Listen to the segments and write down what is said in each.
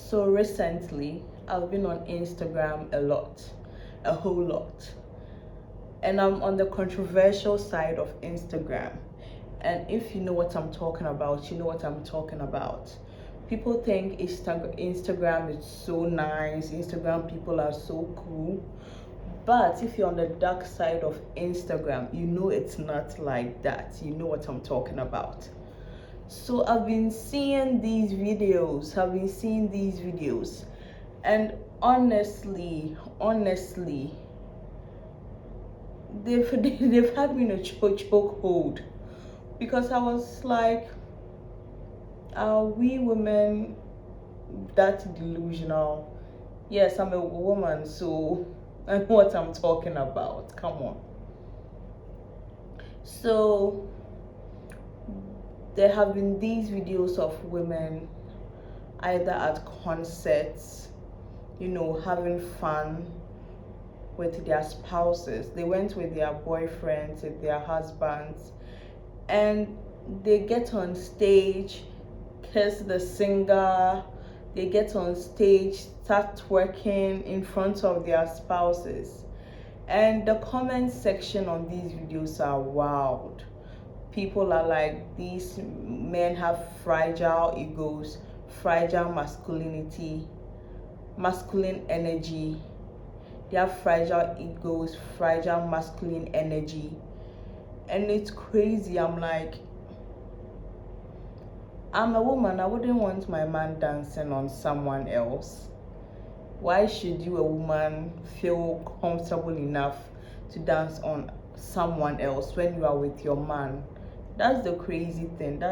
So recently, I've been on Instagram a whole lot. And I'm on the controversial side of Instagram. And if you know what I'm talking about, you know what I'm talking about. People think Instagram is so nice, Instagram people are so cool. But if you're on the dark side of Instagram, you know it's not like that. You know what I'm talking about. So I've been seeing these videos, and honestly, they've had me in a choke hold, because I was like, are we women that delusional? Yes, I'm a woman, so I know what I'm talking about. Come on. So there have been these videos of women either at concerts, having fun with their spouses. They went with their boyfriends, with their husbands, and they get on stage, kiss the singer, they get on stage, start twerking in front of their spouses. And the comment section on these videos are wild. People are like, these men have fragile egos, fragile masculinity, masculine energy. They have fragile egos, fragile masculine energy. And it's crazy. I'm like, I'm a woman. I wouldn't want my man dancing on someone else. Why should you, a woman, feel comfortable enough to dance on someone else when you are with your man? That's the crazy thing.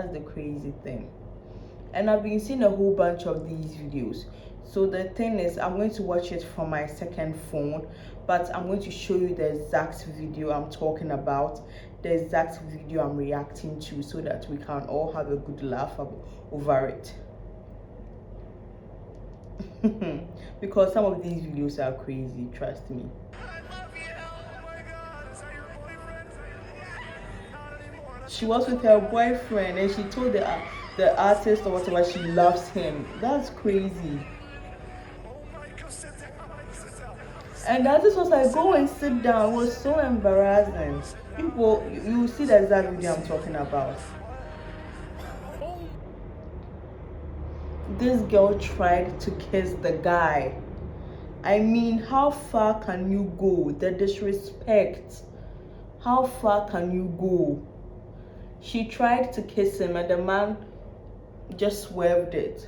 And I've been seeing a whole bunch of these videos. So the thing is, I'm going to watch it from my second phone, but I'm going to show you the exact video I'm talking about, the exact video I'm reacting to, so that we can all have a good laugh over it. Because some of these videos are crazy, trust me. She was with her boyfriend and she told the artist or whatever she loves him. That's crazy. And the artist was like, go and sit down. It was so embarrassing. People, you see the exact video I'm talking about. This girl tried to kiss the guy. I mean, how far can you go? The disrespect. How far can you go? She tried to kiss him and the man just swerved it.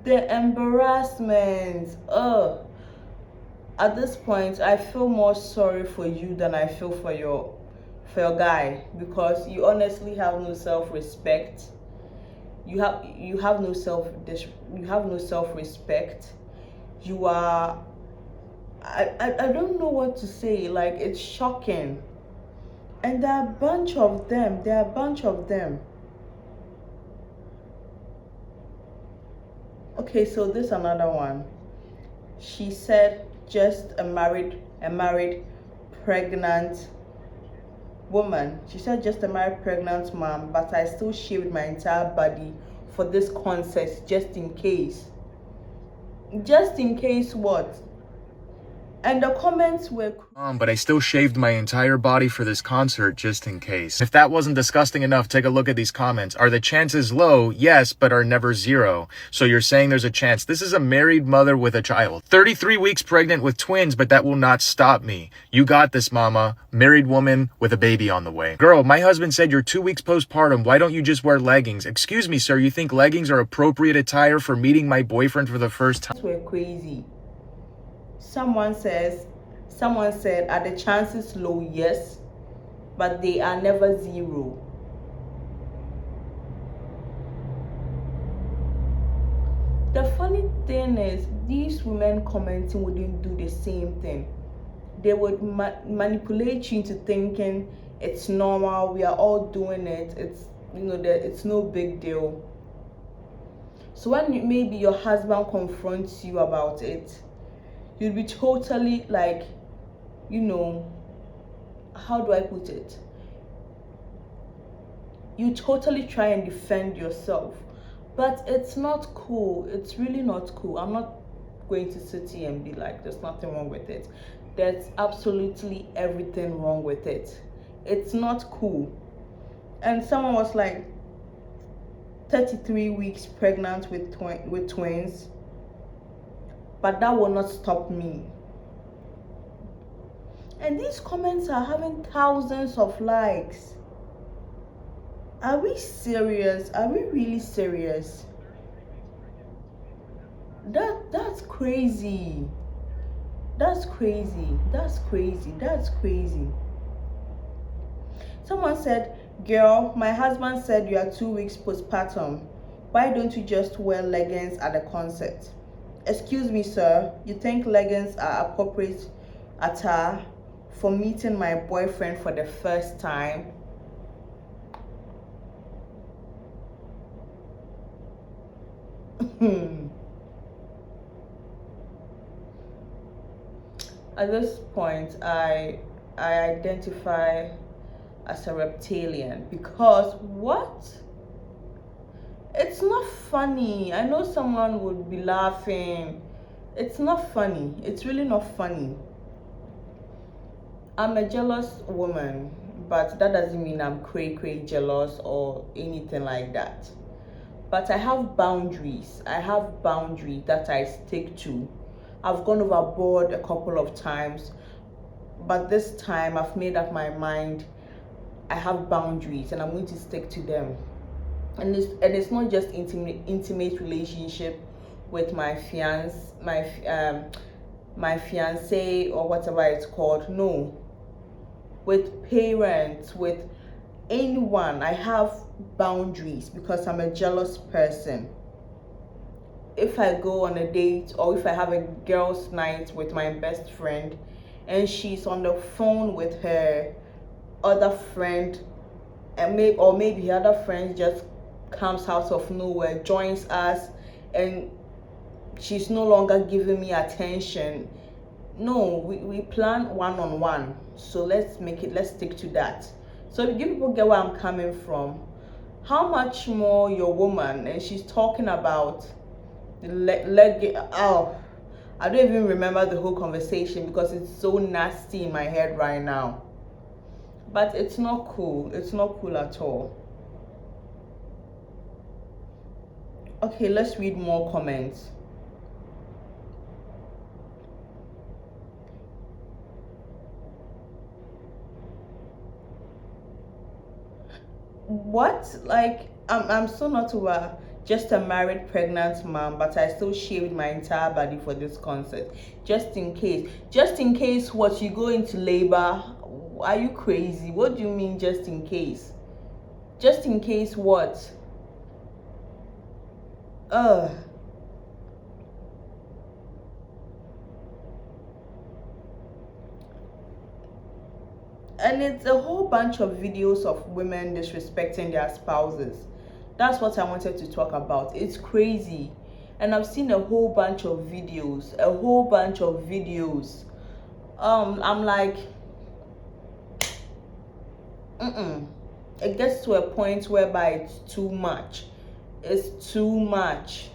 The embarrassment. At this point, I feel more sorry for you than I feel for your guy, because you honestly have no self-respect. You have no self-respect. You are, I don't know what to say. Like, it's shocking. And there are a bunch of them. Okay, so this another one. She said, just a married pregnant woman. She said, just a married pregnant mom, but I still shaved my entire body for this concert, just in case. Just in case what? And the comments were, but I still shaved my entire body for this concert just in case. If that wasn't disgusting enough, take a look at these comments. Are the chances low? Yes, but are never zero. So you're saying there's a chance. This is a married mother with a child. 33 weeks pregnant with twins, but that will not stop me. You got this, mama. Married woman with a baby on the way. Girl, my husband said you're 2 weeks postpartum. Why don't you just wear leggings? Excuse me, sir. You think leggings are appropriate attire for meeting my boyfriend for the first time? were crazy. Someone said, are the chances low? Yes, but they are never zero. The funny thing is, these women commenting wouldn't do the same thing. They would manipulate you into thinking it's normal, we are all doing it, it's no big deal. So when maybe your husband confronts you about it, you'll be totally like, how do I put it? You totally try and defend yourself. But it's not cool. It's really not cool. I'm not going to sit here and be like, there's nothing wrong with it. There's absolutely everything wrong with it. It's not cool. And someone was like 33 weeks pregnant with twins, but that will not stop me. And these comments are having thousands of likes. Are we serious? Are we really serious? That's crazy. That's crazy. That's crazy. That's crazy. Someone said, girl, my husband said you are 2 weeks postpartum. Why don't you just wear leggings at the concert? Excuse me, sir. You think leggings are appropriate attire for meeting my boyfriend for the first time? At this point, I identify as a reptilian, because what? It's not funny. I know someone would be laughing. It's not funny. It's really not funny. I'm a jealous woman, but that doesn't mean I'm cray jealous or anything like that. But I have boundaries. I have boundaries that I stick to. I've gone overboard a couple of times, but this time I've made up my mind. I have boundaries and I'm going to stick to them. And it's not just intimate relationship with my fiance or whatever it's called. No, with parents, with anyone, I have boundaries because I'm a jealous person. If I go on a date or if I have a girls' night with my best friend and she's on the phone with her other friend, and maybe her other friend just comes out of nowhere, joins us, and she's no longer giving me attention. No, we plan one-on-one. So let's stick to that. So you people get where I'm coming from. How much more your woman, and she's talking about oh, I don't even remember the whole conversation because it's so nasty in my head right now. But it's not cool. It's not cool at all. Okay, let's read more comments. What? Like, I'm so not over just a married pregnant mom, but I still shaved my entire body for this concert. Just in case. Just in case what, you go into labor? Are you crazy? What do you mean just in case? Just in case what? Ugh. And it's a whole bunch of videos of women disrespecting their spouses. That's what I wanted to talk about. It's crazy. And I've seen a whole bunch of videos. I'm like, it gets to a point whereby it's too much. It's too much.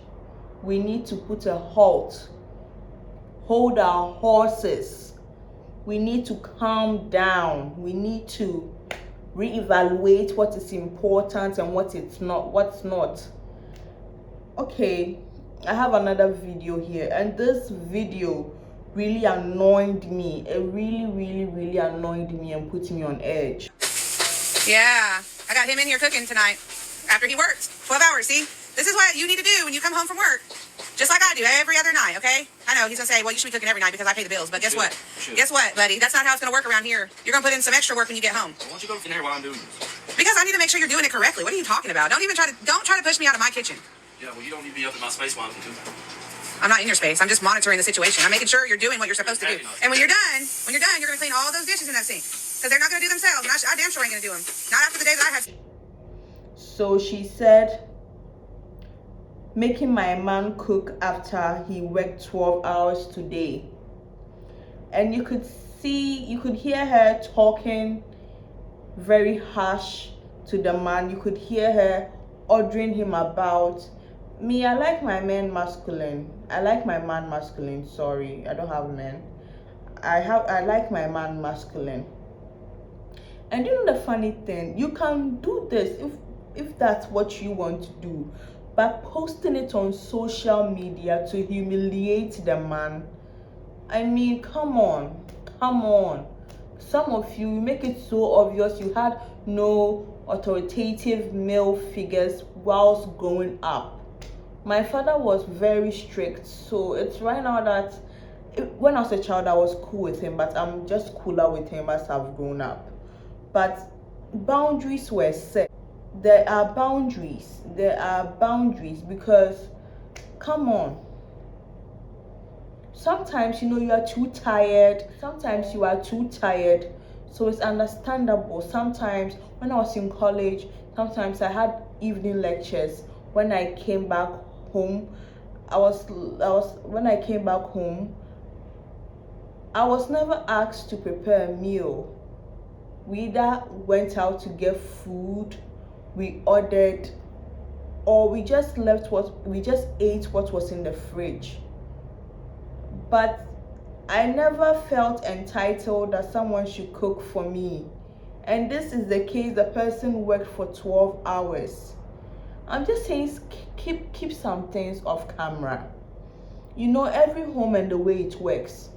We need to put a halt. Hold our horses. We need to calm down. We need to reevaluate what is important and what's not. Okay, I have another video here, and this video really annoyed me. It really annoyed me and put me on edge. Yeah, I got him in here cooking tonight after he worked 12 hours. See, this is what you need to do when you come home from work. Just like I do every other night, okay? I know he's gonna say, well, you should be cooking every night because I pay the bills. But guess what? Guess what, buddy? That's not how it's gonna work around here. You're gonna put in some extra work when you get home. Why don't you go from there while I'm doing this? Because I need to make sure you're doing it correctly. What are you talking about? Don't try to push me out of my kitchen. Yeah, well, you don't need to be up in my space while I'm doing that. I'm not in your space. I'm just monitoring the situation. I'm making sure you're doing what you're supposed to do. And when you're done, you're gonna clean all those dishes in that sink because they're not gonna do themselves. And I damn sure ain't gonna do them. Not after the day that I had. So she said, making my man cook after he worked 12 hours today. And you could hear her talking very harsh to the man. You could hear her ordering him about, Me, I like my men masculine. I like my man masculine. Sorry, I don't have men. I like my man masculine. And you know the funny thing, you can do this if that's what you want to do, but posting it on social media to humiliate the man. I mean, come on, come on. Some of you make it so obvious you had no authoritative male figures whilst growing up. My father was very strict, so it's right now that when I was a child I was cool with him, but I'm just cooler with him as I've grown up. But boundaries were set. There are boundaries. There are boundaries because, come on. Sometimes you are too tired. Sometimes you are too tired. So it's understandable. Sometimes when I was in college, sometimes I had evening lectures. When I came back home, when I came back home, I was never asked to prepare a meal. We either went out to get food, we ordered, or we just ate what was in the fridge. But I never felt entitled that someone should cook for me. And this is the case, the person worked for 12 hours. I'm just saying, keep some things off camera. Every home and the way it works.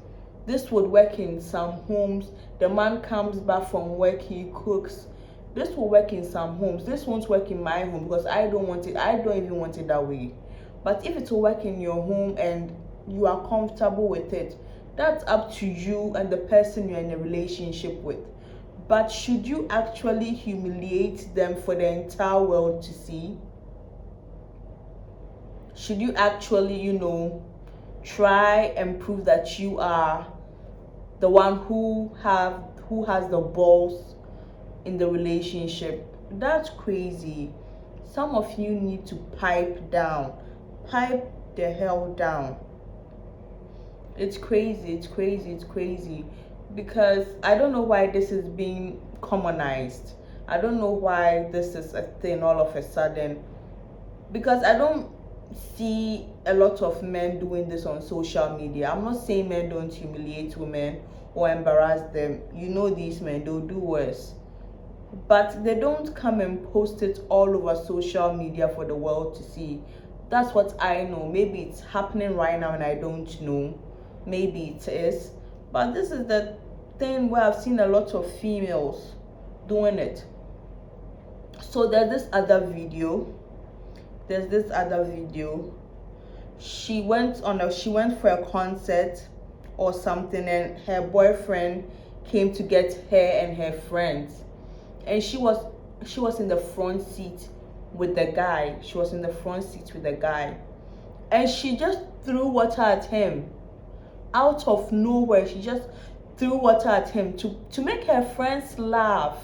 This would work in some homes. The man comes back from work, he cooks. This will work in some homes. This won't work in my home because I don't want it. I don't even want it that way. But if it will work in your home and you are comfortable with it, that's up to you and the person you're in a relationship with. But should you actually humiliate them for the entire world to see? Should you actually, try and prove that you are the one who has the balls in the relationship? That's crazy. Some of you need to pipe down. Pipe the hell down. It's crazy. Because I don't know why this is being commonized. I don't know why this is a thing all of a sudden. Because I don't see a lot of men doing this on social media. I'm not saying men don't humiliate women or embarrass them. These men, they'll do worse. But they don't come and post it all over social media for the world to see. That's what I know. Maybe it's happening right now and I don't know. Maybe it is. But this is the thing where I've seen a lot of females doing it. So there's this other video. She went for a concert or something, and her boyfriend came to get her and her friends, and she was in the front seat with the guy. And she just threw water at him out of nowhere. She just threw water at him to make her friends laugh.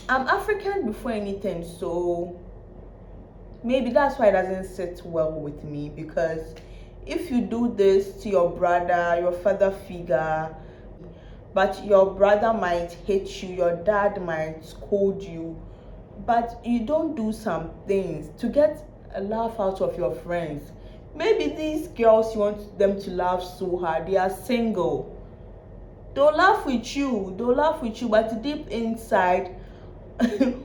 I'm African before anything, so maybe that's why it doesn't sit well with me. Because if you do this to your brother, your father figure, but your brother might hate you, your dad might scold you, but you don't do some things to get a laugh out of your friends. Maybe these girls, you want them to laugh so hard, they are single. They'll laugh with you, but deep inside,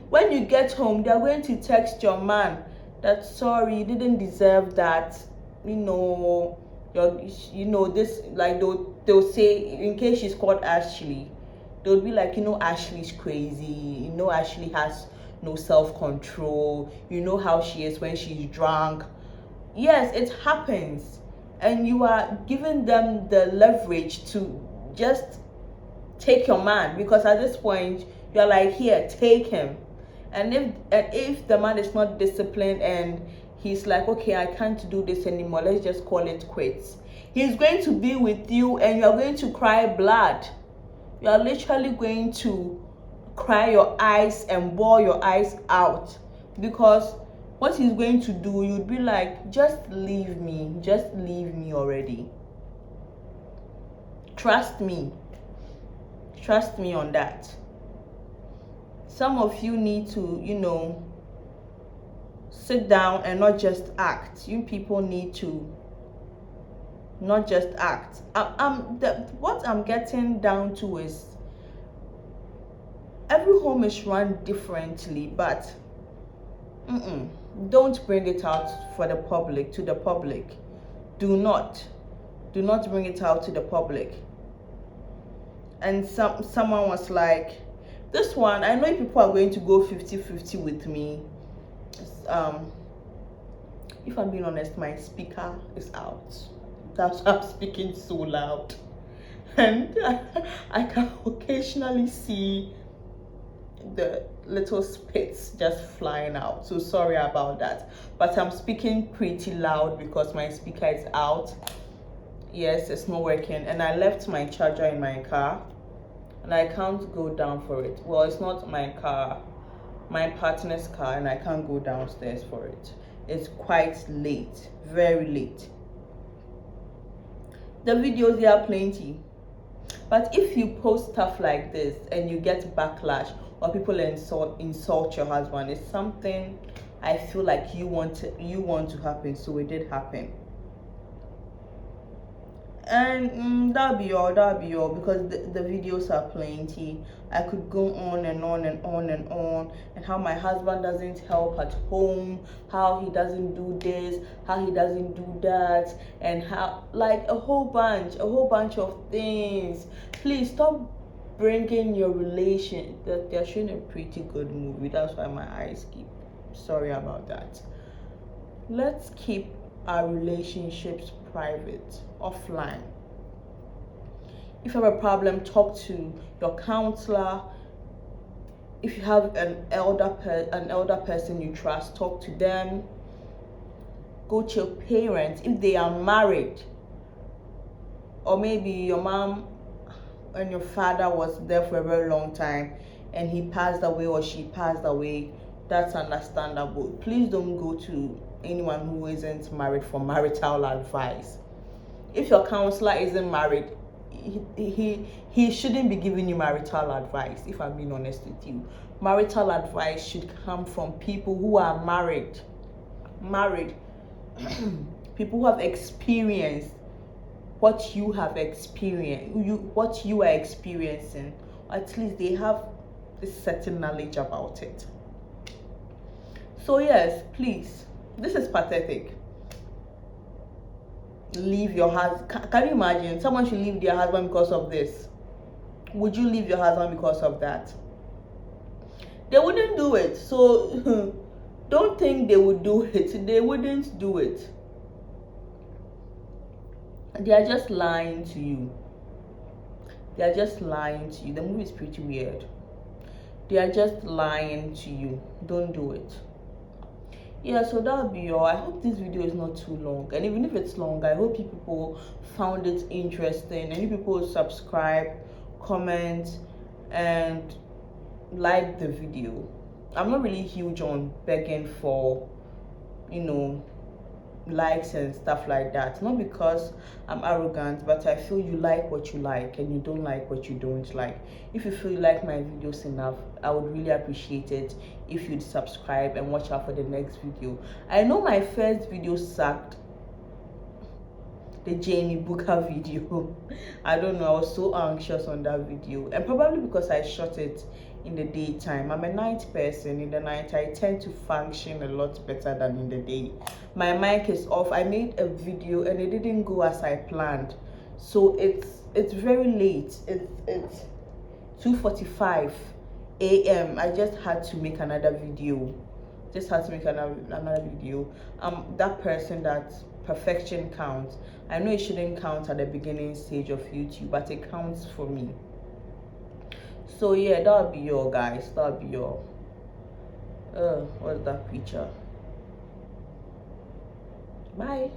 when you get home, they're going to text your man that, sorry, you didn't deserve that. This, like, they'll say, in case she's called Ashley, they'll be like, Ashley's crazy. Ashley has no self-control. You know how she is when she's drunk. Yes, it happens. And you are giving them the leverage to just take your man, because at this point you're like, here, take him. And if the man is not disciplined and he's like, okay, I can't do this anymore, let's just call it quits, he's going to be with you and you're going to cry blood. You're literally going to cry your eyes and bawl your eyes out, because what he's going to do, you'd be like, just leave me already. Trust me on that. Some of you need to, sit down and not just act. You people need to not just act. What I'm getting down to is, every home is run differently, but don't bring it out to the public. Do not bring it out to the public. And someone was like, this one, I know people are going to go 50-50 with me. If I'm being honest, my speaker is out. That's why I'm speaking so loud. And I can occasionally see the little spits just flying out. So sorry about that. But I'm speaking pretty loud because my speaker is out. Yes, it's not working. And I left my charger in my car. And I can't go down for it. Well, it's not my car, my partner's car, and I can't go downstairs for it. It's quite late, very late. The videos, there are plenty. But if you post stuff like this and you get backlash, or people insult your husband, it's something I feel like you want to happen. So it did happen. And that'll be all, because the videos are plenty. I could go on and on and on and on, and how my husband doesn't help at home, how he doesn't do this, how he doesn't do that, and how, like, a whole bunch of things. Please stop bringing your relation. That they're showing a pretty good movie, that's why my eyes keep, sorry about that. Let's keep our relationships private, offline. If you have a problem, talk to your counselor. If you have an elder person you trust, talk to them. Go to your parents if they are married, or maybe your mom and your father was there for a very long time and he passed away or she passed away. That's understandable. Please don't go to anyone who isn't married for marital advice. If your counselor isn't married, he shouldn't be giving you marital advice. If I'm being honest with you, marital advice should come from people who are married people who have experienced what you have experienced, what you are experiencing. At least they have a certain knowledge about it. So yes, please, this is pathetic. Leave your husband. Can you imagine someone should leave their husband because of this? Would you leave your husband because of that? They wouldn't do it. So don't think they would do it. They wouldn't do it. They are just lying to you. They are just lying to you. The movie is pretty weird. They are just lying to you. Don't do it. Yeah, so that'll be all. I hope this video is not too long, and even if it's long, I hope you people found it interesting, and you people subscribe, comment, and like the video. I'm not really huge on begging for, likes and stuff like that. Not because I'm arrogant, but I feel you like what you like and you don't like what you don't like. If you feel you like my videos enough, I would really appreciate it if you'd subscribe and watch out for the next video. I know my first video sucked, the Jamie Booker video. I don't know, I was so anxious on that video, and probably because I shot it in the daytime. I'm a night person. In the night I tend to function a lot better than in the day. My mic is off. I made a video and it didn't go as I planned, so it's very late. It's 2:45 a.m. I just had to make another video. Another video. That person that perfection counts. I know it shouldn't count at the beginning stage of YouTube, but it counts for me. So yeah, that'll be all, guys. That'll be all. What's that picture? Bye.